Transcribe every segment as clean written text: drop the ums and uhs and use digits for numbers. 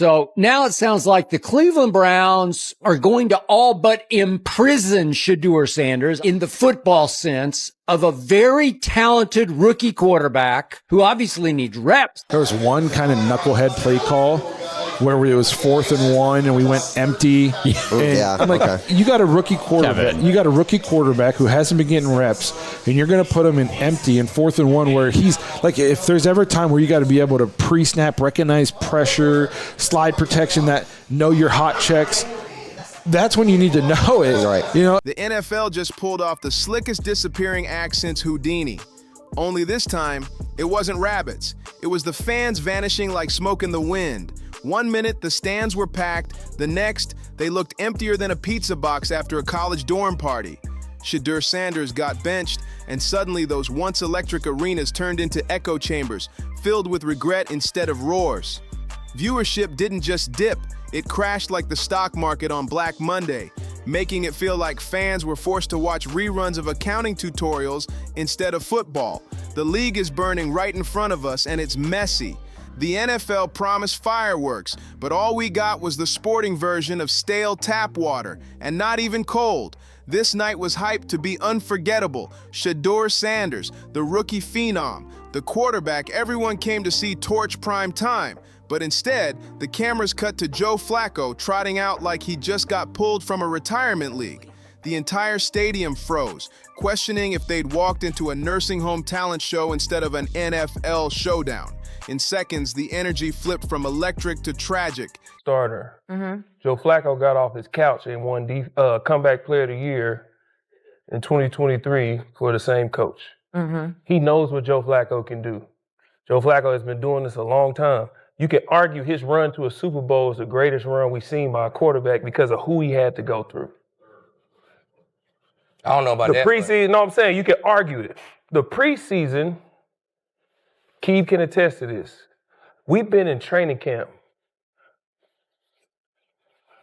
So now it sounds like the Cleveland Browns are going to all but imprison Shedeur Sanders in the football sense of a very talented rookie quarterback who obviously needs reps. There was one kind of knucklehead play call where it was 4th and 1 and we went empty. And I'm like, you got a rookie quarterback. Kevin. You got a rookie quarterback who hasn't been getting reps, and you're going to put him in empty in 4th and 1 where he's like, if there's ever a time where you got to be able to pre-snap, recognize pressure, slide protection, that know your hot checks, that's when you need to know it. Right. You know, the NFL just pulled off the slickest disappearing act since Houdini. Only this time, it wasn't rabbits. It was the fans vanishing like smoke in the wind. 1 minute, the stands were packed. The next, they looked emptier than a pizza box after a college dorm party. Shedeur Sanders got benched, and suddenly those once electric arenas turned into echo chambers, filled with regret instead of roars. Viewership didn't just dip, it crashed like the stock market on Black Monday, making it feel like fans were forced to watch reruns of accounting tutorials instead of football. The league is burning right in front of us, and it's messy. The NFL promised fireworks, but all we got was the sporting version of stale tap water, and not even cold. This night was hyped to be unforgettable. Shedeur Sanders, the rookie phenom, the quarterback everyone came to see torch prime time. But instead, the cameras cut to Joe Flacco trotting out like he just got pulled from a retirement league. The entire stadium froze, questioning if they'd walked into a nursing home talent show instead of an NFL showdown. In seconds, the energy flipped from electric to tragic. Starter. Joe Flacco got off his couch and won Comeback Player of the Year in 2023 for the same coach. He knows what Joe Flacco can do. Joe Flacco has been doing this a long time. You can argue his run to a Super Bowl is the greatest run we've seen by a quarterback because of who he had to go through. I don't know about that. The preseason, no, I'm saying you can argue it. The preseason, Keith can attest to this. We've been in training camp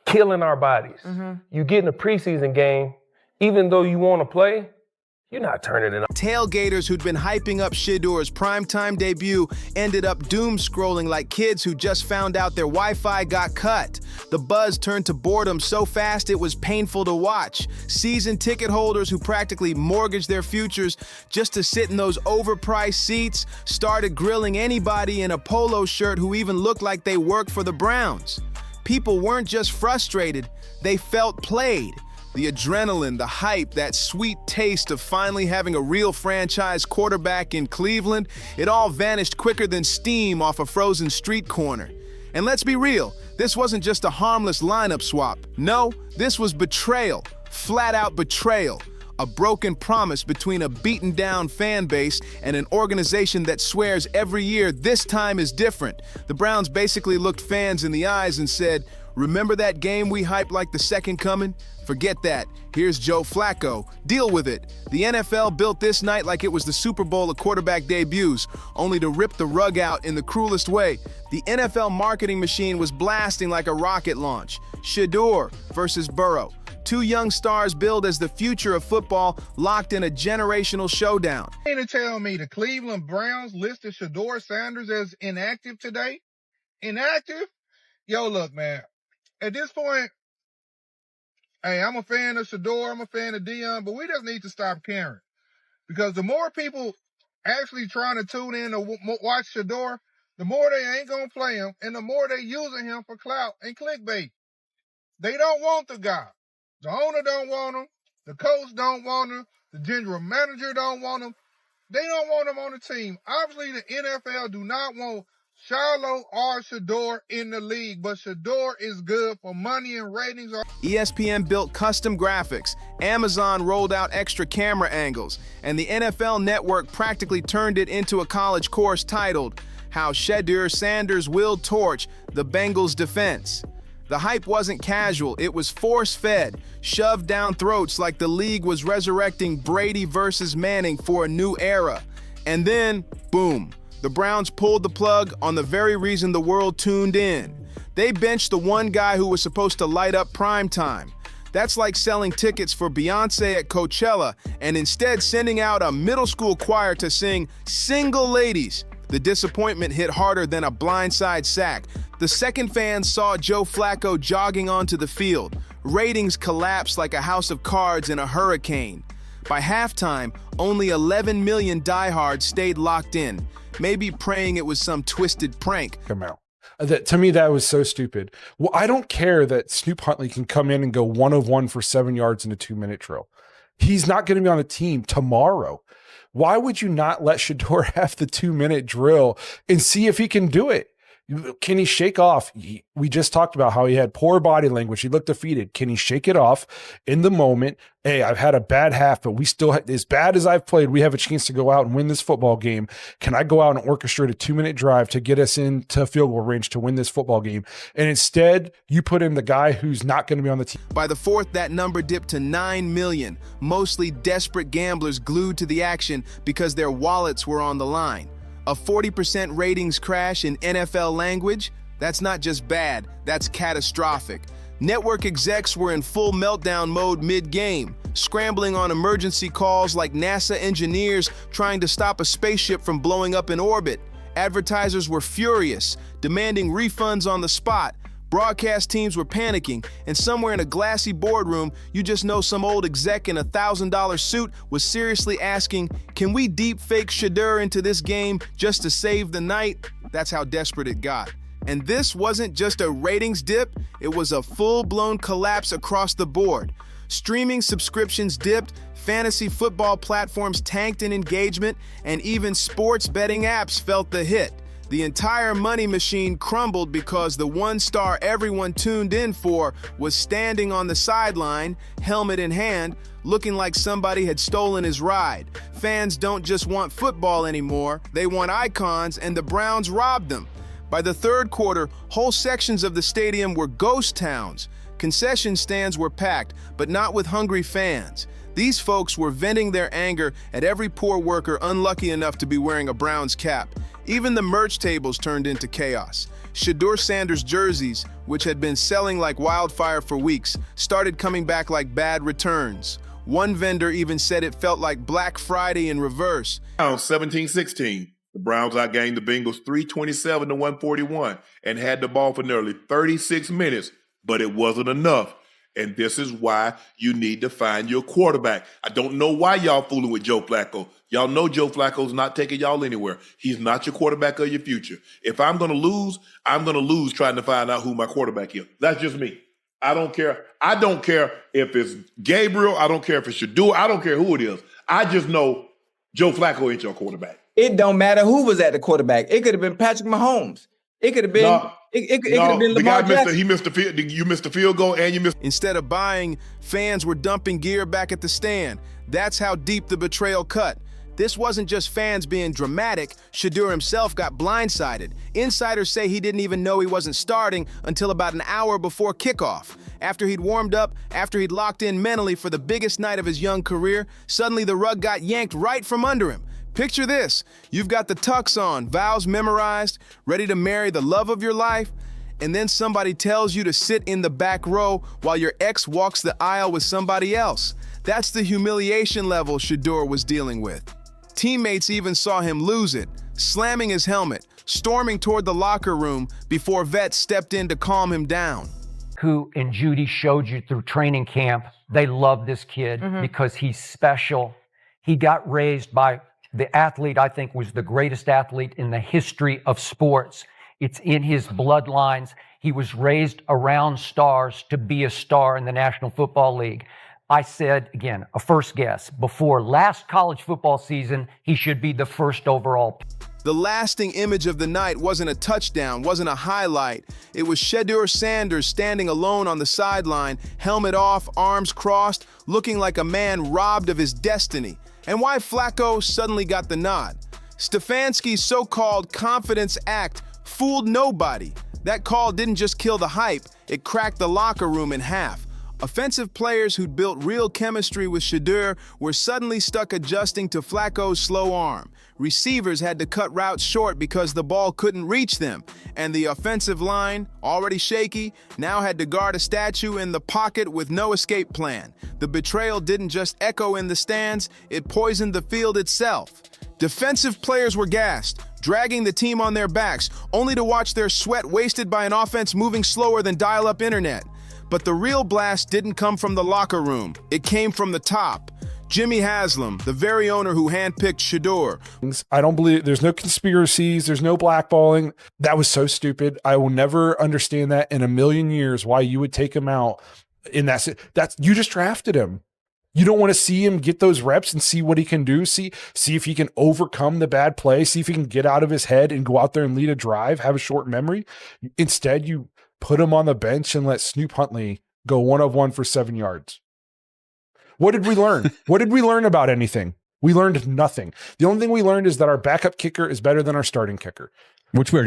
killing our bodies. You get in a preseason game, even though you want to play, you're not turning it up. Tailgaters who'd been hyping up Shedeur's primetime debut ended up doom scrolling like kids who just found out their Wi-Fi got cut. The buzz turned to boredom so fast it was painful to watch. Season ticket holders who practically mortgaged their futures just to sit in those overpriced seats started grilling anybody in a polo shirt who even looked like they worked for the Browns. People weren't just frustrated, they felt played. The adrenaline, the hype, that sweet taste of finally having a real franchise quarterback in Cleveland, it all vanished quicker than steam off a frozen street corner. And let's be real, this wasn't just a harmless lineup swap. No, this was betrayal, flat-out betrayal. A broken promise between a beaten-down fan base and an organization that swears every year this time is different. The Browns basically looked fans in the eyes and said, "Remember that game we hyped like the second coming? Forget that. Here's Joe Flacco. Deal with it." The NFL built this night like it was the Super Bowl of quarterback debuts, only to rip the rug out in the cruelest way. The NFL marketing machine was blasting like a rocket launch. Shedeur versus Burrow. Two young stars billed as the future of football, locked in a generational showdown. You mean to tell me the Cleveland Browns listed Shedeur Sanders as inactive today? Inactive? Yo, look, man. At this point, hey, I'm a fan of Shedeur, I'm a fan of Dion, but we just need to stop caring. Because the more people actually trying to tune in to watch Shedeur, the more they ain't going to play him, and the more they using him for clout and clickbait. They don't want the guy. The owner don't want him. The coach don't want him. The general manager don't want him. They don't want him on the team. Obviously, the NFL do not want Shiloh or Shedeur in the league, but Shedeur is good for money and ratings. ESPN built custom graphics, Amazon rolled out extra camera angles, and the NFL Network practically turned it into a college course titled, "How Shedeur Sanders Will Torch the Bengals Defense." The hype wasn't casual, it was force-fed, shoved down throats like the league was resurrecting Brady versus Manning for a new era. And then, boom. The Browns pulled the plug on the very reason the world tuned in. They benched the one guy who was supposed to light up primetime. That's like selling tickets for Beyonce at Coachella and instead sending out a middle school choir to sing "Single Ladies." The disappointment hit harder than a blindside sack. The second fans saw Joe Flacco jogging onto the field. Ratings collapsed like a house of cards in a hurricane. By halftime, only 11 million diehards stayed locked in, maybe praying it was some twisted prank. Come out. To me, that was so stupid. Well, I don't care that Snoop Huntley can come in and go 1 of 1 for 7 yards in a 2-minute drill. He's not going to be on the team tomorrow. Why would you not let Shedeur have the 2-minute drill and see if he can do it? Can he shake off? We just talked about how he had poor body language. He looked defeated. Can he shake it off in the moment? Hey, I've had a bad half, but we still, as bad as I've played, we have a chance to go out and win this football game. Can I go out and orchestrate a 2-minute drive to get us into field goal range to win this football game? And instead, you put in the guy who's not going to be on the team. By the fourth, that number dipped to 9 million, mostly desperate gamblers glued to the action because their wallets were on the line. A 40% ratings crash in NFL language? That's not just bad, that's catastrophic. Network execs were in full meltdown mode mid-game, scrambling on emergency calls like NASA engineers trying to stop a spaceship from blowing up in orbit. Advertisers were furious, demanding refunds on the spot. Broadcast teams were panicking, and somewhere in a glassy boardroom, you just know some old exec in a $1,000 suit was seriously asking, can we deep fake Shedeur into this game just to save the night? That's how desperate it got. And this wasn't just a ratings dip, it was a full-blown collapse across the board. Streaming subscriptions dipped, fantasy football platforms tanked in engagement, and even sports betting apps felt the hit. The entire money machine crumbled because the one star everyone tuned in for was standing on the sideline, helmet in hand, looking like somebody had stolen his ride. Fans don't just want football anymore, they want icons, and the Browns robbed them. By the third quarter, whole sections of the stadium were ghost towns. Concession stands were packed, but not with hungry fans. These folks were venting their anger at every poor worker unlucky enough to be wearing a Browns cap. Even the merch tables turned into chaos. Shedeur Sanders jerseys, which had been selling like wildfire for weeks, started coming back like bad returns. One vendor even said it felt like Black Friday in reverse. 17-16, the Browns outgained the Bengals 327 to 141 and had the ball for nearly 36 minutes, but it wasn't enough. And this is why you need to find your quarterback. I don't know why y'all fooling with Joe Flacco. Y'all know Joe Flacco's not taking y'all anywhere. He's not your quarterback of your future. If I'm going to lose, I'm going to lose trying to find out who my quarterback is. That's just me. I don't care. I don't care if it's Gabriel. I don't care if it's Shedeur. I don't care who it is. I just know Joe Flacco ain't your quarterback. It don't matter who was at the quarterback. It could have been Patrick Mahomes. It could have been it could have been Lamar Jackson. He missed the field. You missed the field goal and you missed. Instead of buying, fans were dumping gear back at the stand. That's how deep the betrayal cut. This wasn't just fans being dramatic. Shedeur himself got blindsided. Insiders say he didn't even know he wasn't starting until about an hour before kickoff. After he'd warmed up, after he'd locked in mentally for the biggest night of his young career, suddenly the rug got yanked right from under him. Picture this, you've got the tux on, vows memorized, ready to marry the love of your life, and then somebody tells you to sit in the back row while your ex walks the aisle with somebody else. That's the humiliation level Shedeur was dealing with. Teammates even saw him lose it, slamming his helmet, storming toward the locker room before vets stepped in to calm him down. Who and Judy showed you through training camp, they love this kid because he's special. He got raised by the athlete I think was the greatest athlete in the history of sports. It's in his bloodlines. He was raised around stars to be a star in the National Football League. I said, again, a first guess, before last college football season, he should be the first overall. The lasting image of the night wasn't a touchdown, wasn't a highlight. It was Shedeur Sanders standing alone on the sideline, helmet off, arms crossed, looking like a man robbed of his destiny. And why Flacco suddenly got the nod. Stefanski's so-called confidence act fooled nobody. That call didn't just kill the hype, it cracked the locker room in half. Offensive players who'd built real chemistry with Shedeur were suddenly stuck adjusting to Flacco's slow arm. Receivers had to cut routes short because the ball couldn't reach them. And the offensive line, already shaky, now had to guard a statue in the pocket with no escape plan. The betrayal didn't just echo in the stands, it poisoned the field itself. Defensive players were gassed, dragging the team on their backs, only to watch their sweat wasted by an offense moving slower than dial-up internet. But the real blast didn't come from the locker room. It came from the top. Jimmy Haslam, the very owner who handpicked Shedeur. I don't believe there's no conspiracies. There's no blackballing. That was so stupid. I will never understand that in a million years, why you would take him out in that's you just drafted him. You don't want to see him get those reps and see what he can do. See if he can overcome the bad play. See if he can get out of his head and go out there and lead a drive, have a short memory. Instead, you put him on the bench and let Snoop Huntley go 1 of 1 for 7 yards. What did we learn? What did we learn about anything? We learned nothing. The only thing we learned is that our backup kicker is better than our starting kicker. Which we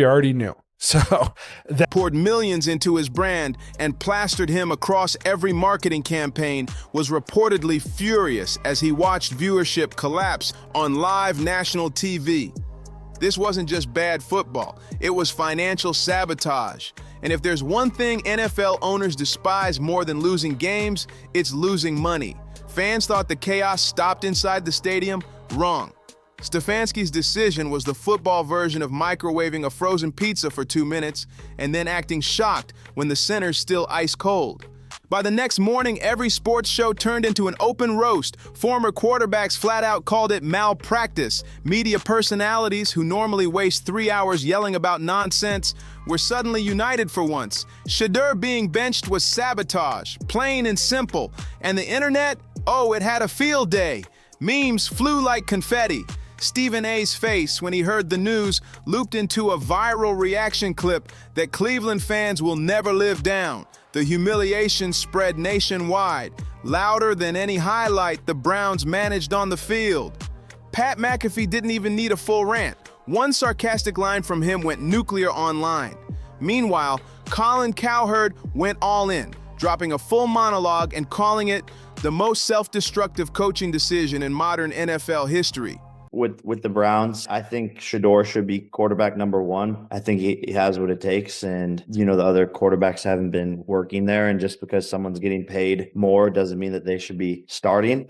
already knew. So that poured millions into his brand and plastered him across every marketing campaign, was reportedly furious as he watched viewership collapse on live national TV. This wasn't just bad football, it was financial sabotage. And if there's one thing NFL owners despise more than losing games, it's losing money. Fans thought the chaos stopped inside the stadium. Wrong. Stefanski's decision was the football version of microwaving a frozen pizza for 2 minutes and then acting shocked when the center's still ice cold. By the next morning, every sports show turned into an open roast. Former quarterbacks flat out called it malpractice. Media personalities, who normally waste 3 hours yelling about nonsense, were suddenly united for once. Shedeur being benched was sabotage, plain and simple. And the internet? Oh, it had a field day. Memes flew like confetti. Stephen A's face when he heard the news looped into a viral reaction clip that Cleveland fans will never live down. The humiliation spread nationwide, louder than any highlight the Browns managed on the field. Pat McAfee didn't even need a full rant. One sarcastic line from him went nuclear online. Meanwhile, Colin Cowherd went all in, dropping a full monologue and calling it the most self-destructive coaching decision in modern NFL history. With the Browns, I think Shedeur should be quarterback number 1. I think he has what it takes. And, the other quarterbacks haven't been working there. And just because someone's getting paid more doesn't mean that they should be starting.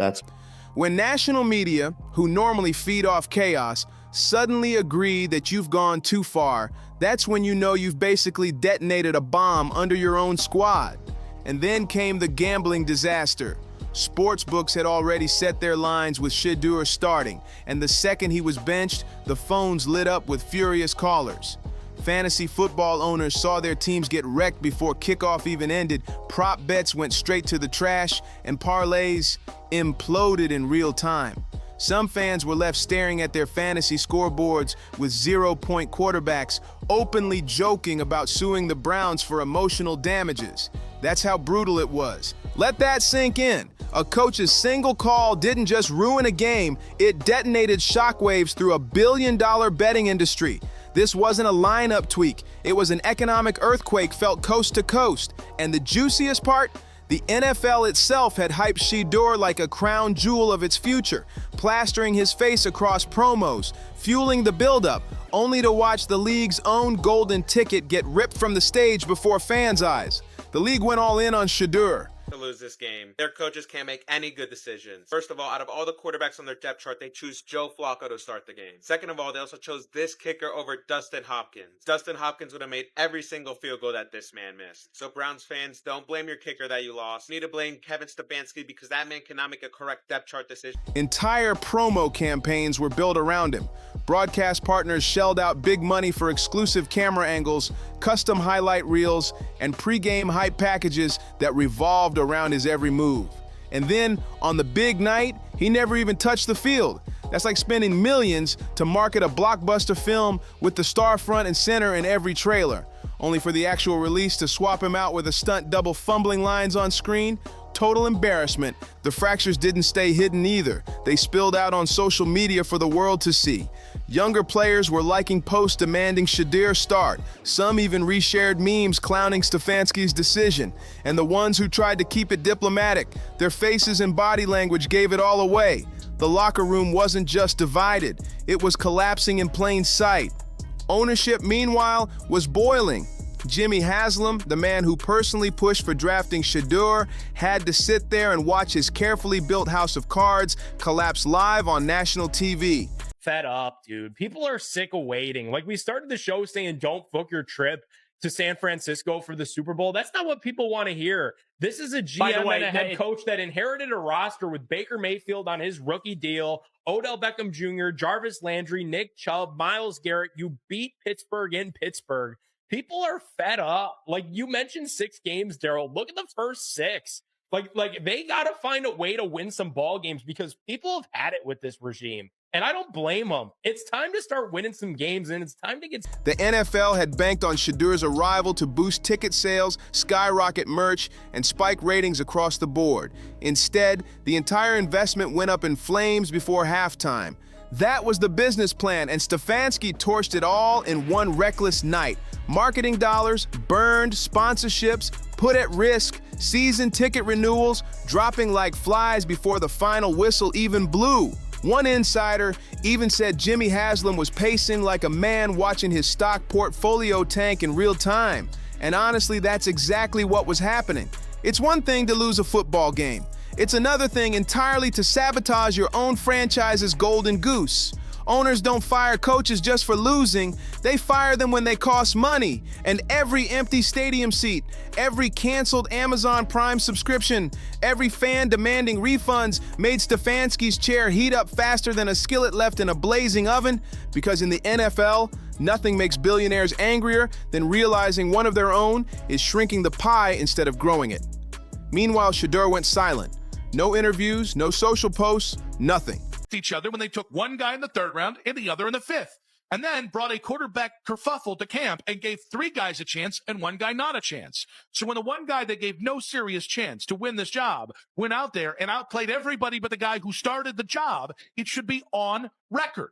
When national media, who normally feed off chaos, suddenly agree that you've gone too far, that's when you know you've basically detonated a bomb under your own squad. And then came the gambling disaster. Sportsbooks had already set their lines with Shedeur starting, and the second he was benched, the phones lit up with furious callers. Fantasy football owners saw their teams get wrecked before kickoff even ended, prop bets went straight to the trash, and parlays imploded in real time. Some fans were left staring at their fantasy scoreboards with 0-point quarterbacks, openly joking about suing the Browns for emotional damages. That's how brutal it was. Let that sink in. A coach's single call didn't just ruin a game, it detonated shockwaves through a billion-dollar betting industry. This wasn't a lineup tweak, it was an economic earthquake felt coast to coast. And the juiciest part? The NFL itself had hyped Shedeur like a crown jewel of its future, plastering his face across promos, fueling the buildup, only to watch the league's own golden ticket get ripped from the stage before fans' eyes. The league went all in on Shedeur. To lose this game. Their coaches can't make any good decisions. First of all, out of all the quarterbacks on their depth chart, they choose Joe Flacco to start the game. Second of all, they also chose this kicker over Dustin Hopkins. Dustin Hopkins would have made every single field goal that this man missed. So Browns fans, don't blame your kicker that you lost. You need to blame Kevin Stefanski because that man cannot make a correct depth chart decision. Entire promo campaigns were built around him. Broadcast partners shelled out big money for exclusive camera angles, custom highlight reels, and pre-game hype packages that revolved around his every move. And then, on the big night, he never even touched the field. That's like spending millions to market a blockbuster film with the star front and center in every trailer, only for the actual release to swap him out with a stunt double fumbling lines on screen. Total embarrassment. The fractures didn't stay hidden either. They spilled out on social media for the world to see. Younger players were liking posts demanding Shedeur start. Some even reshared memes clowning Stefanski's decision. And the ones who tried to keep it diplomatic, their faces and body language gave it all away. The locker room wasn't just divided, it was collapsing in plain sight. Ownership, meanwhile, was boiling. Jimmy Haslam, the man who personally pushed for drafting Shedeur, had to sit there and watch his carefully built house of cards collapse live on national TV. Fed up, dude. People are sick of waiting. Like, we started the show saying don't book your trip to San Francisco for the Super Bowl. That's not what people want to hear. This is a GM and a head coach that inherited a roster with Baker Mayfield on his rookie deal, Odell Beckham Jr., Jarvis Landry, Nick Chubb, Myles Garrett. You beat Pittsburgh in Pittsburgh. People are fed up. Like, you mentioned 6 games, Daryl. Look at the first 6. Like they got to find a way to win some ball games because people have had it with this regime. And I don't blame them. It's time to start winning some games, and it's time to get... The NFL had banked on Shedeur's arrival to boost ticket sales, skyrocket merch, and spike ratings across the board. Instead, the entire investment went up in flames before halftime. That was the business plan, and Stefanski torched it all in one reckless night. Marketing dollars burned, sponsorships put at risk, season ticket renewals dropping like flies before the final whistle even blew. One insider even said Jimmy Haslam was pacing like a man watching his stock portfolio tank in real time. And honestly, that's exactly what was happening. It's one thing to lose a football game. It's another thing entirely to sabotage your own franchise's golden goose. Owners don't fire coaches just for losing. They fire them when they cost money. And every empty stadium seat, every canceled Amazon Prime subscription, every fan demanding refunds made Stefanski's chair heat up faster than a skillet left in a blazing oven. Because in the NFL, nothing makes billionaires angrier than realizing one of their own is shrinking the pie instead of growing it. Meanwhile, Shedeur went silent. No interviews, no social posts, nothing. Each other when they took one guy in the 3rd round and the other in the 5th, and then brought a quarterback kerfuffle to camp and gave 3 guys a chance and 1 guy not a chance. So when the one guy that gave no serious chance to win this job went out there and outplayed everybody but the guy who started the job, it should be on record.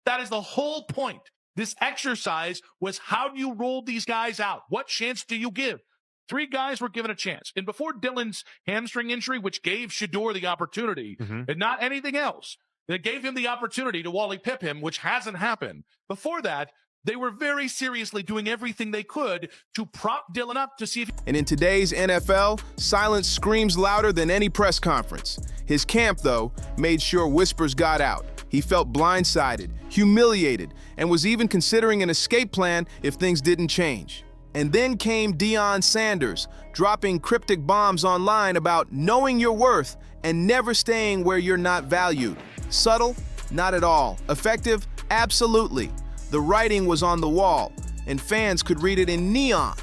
That is the whole point. This exercise was, how do you roll these guys out? What chance do you give? 3 guys were given a chance. And before Dylan's hamstring injury, which gave Shedeur the opportunity, and not anything else, that gave him the opportunity to Wally Pip him, which hasn't happened. Before that, they were very seriously doing everything they could to prop Dylan up to see if... And in today's NFL, silence screams louder than any press conference. His camp, though, made sure whispers got out. He felt blindsided, humiliated, and was even considering an escape plan if things didn't change. And then came Shedeur Sanders, dropping cryptic bombs online about knowing your worth and never staying where you're not valued. Subtle? Not at all. Effective? Absolutely. The writing was on the wall, and fans could read it in neon.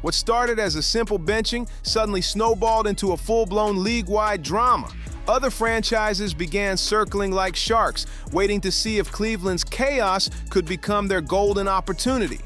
What started as a simple benching suddenly snowballed into a full-blown league-wide drama. Other franchises began circling like sharks, waiting to see if Cleveland's chaos could become their golden opportunity.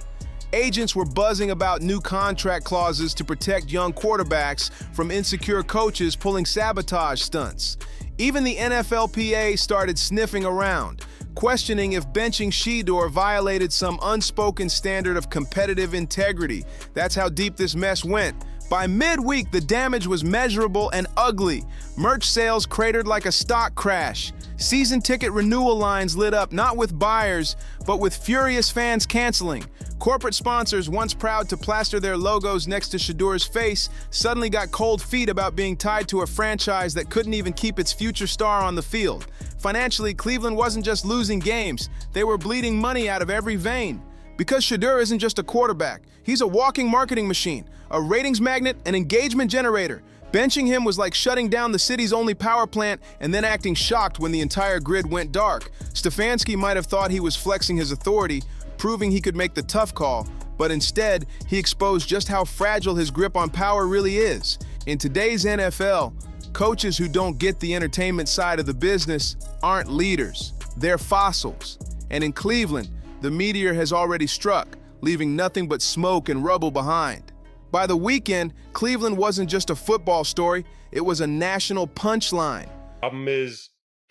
Agents were buzzing about new contract clauses to protect young quarterbacks from insecure coaches pulling sabotage stunts. Even the NFLPA started sniffing around, questioning if benching Shedeur violated some unspoken standard of competitive integrity. That's how deep this mess went. By midweek, the damage was measurable and ugly. Merch sales cratered like a stock crash. Season ticket renewal lines lit up not with buyers, but with furious fans canceling. Corporate sponsors, once proud to plaster their logos next to Shedeur's face, suddenly got cold feet about being tied to a franchise that couldn't even keep its future star on the field. Financially, Cleveland wasn't just losing games, they were bleeding money out of every vein. Because Shedeur isn't just a quarterback, he's a walking marketing machine, a ratings magnet, an engagement generator. Benching him was like shutting down the city's only power plant and then acting shocked when the entire grid went dark. Stefanski might have thought he was flexing his authority, proving he could make the tough call, but instead, he exposed just how fragile his grip on power really is. In today's NFL, coaches who don't get the entertainment side of the business aren't leaders, they're fossils. And in Cleveland, the meteor has already struck, leaving nothing but smoke and rubble behind. By the weekend, Cleveland wasn't just a football story, it was a national punchline. Problem is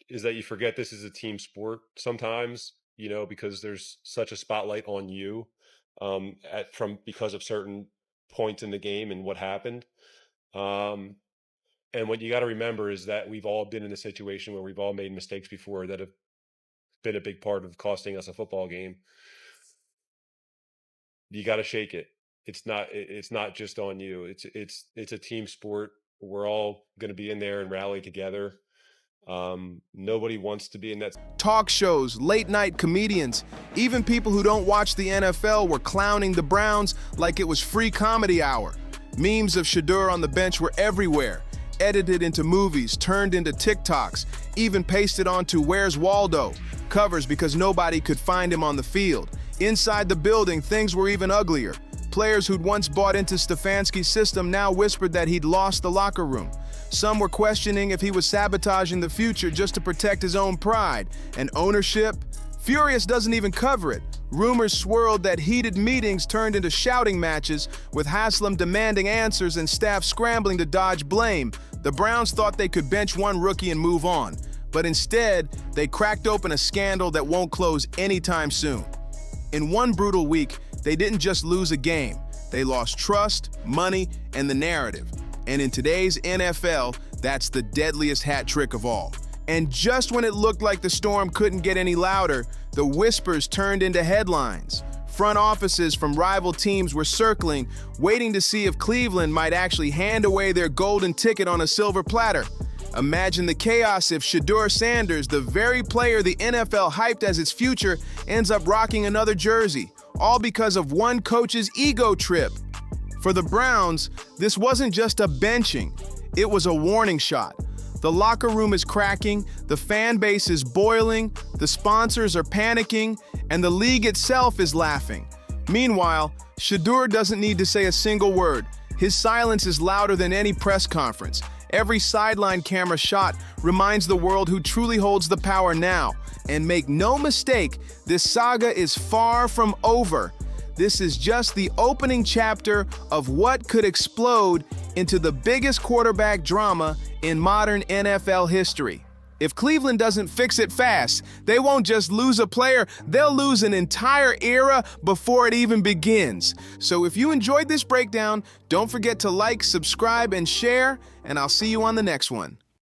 that you forget this is a team sport sometimes, you know, because there's such a spotlight on you because of certain points in the game and what happened. And what you got to remember is that we've all been in a situation where we've all made mistakes before that have been a big part of costing us a football game. You got to shake it. it's not just on you. It's a team sport. We're all going to be in there and rally together. Nobody wants to be in that. Talk shows, late night comedians, even people who don't watch the NFL were clowning the Browns like it was free comedy hour. Memes of Shedeur on the bench were everywhere, edited into movies, turned into TikToks, even pasted onto Where's Waldo covers because nobody could find him on the field. Inside the building, things were even uglier. Players who'd once bought into Stefanski's system now whispered that he'd lost the locker room. Some were questioning if he was sabotaging the future just to protect his own pride. And ownership? Furious doesn't even cover it. Rumors swirled that heated meetings turned into shouting matches, with Haslam demanding answers and staff scrambling to dodge blame. The Browns thought they could bench one rookie and move on. But instead, they cracked open a scandal that won't close anytime soon. In one brutal week, they didn't just lose a game. They lost trust, money, and the narrative. And in today's NFL, that's the deadliest hat trick of all. And just when it looked like the storm couldn't get any louder, the whispers turned into headlines. Front offices from rival teams were circling, waiting to see if Cleveland might actually hand away their golden ticket on a silver platter. Imagine the chaos if Shedeur Sanders, the very player the NFL hyped as its future, ends up rocking another jersey, all because of one coach's ego trip. For the Browns, this wasn't just a benching, it was a warning shot. The locker room is cracking, the fan base is boiling, the sponsors are panicking, and the league itself is laughing. Meanwhile, Shedeur doesn't need to say a single word. His silence is louder than any press conference. Every sideline camera shot reminds the world who truly holds the power now. And make no mistake, this saga is far from over. This is just the opening chapter of what could explode into the biggest quarterback drama in modern NFL history. If Cleveland doesn't fix it fast, they won't just lose a player, they'll lose an entire era before it even begins. So if you enjoyed this breakdown, don't forget to like, subscribe, and share, and I'll see you on the next one.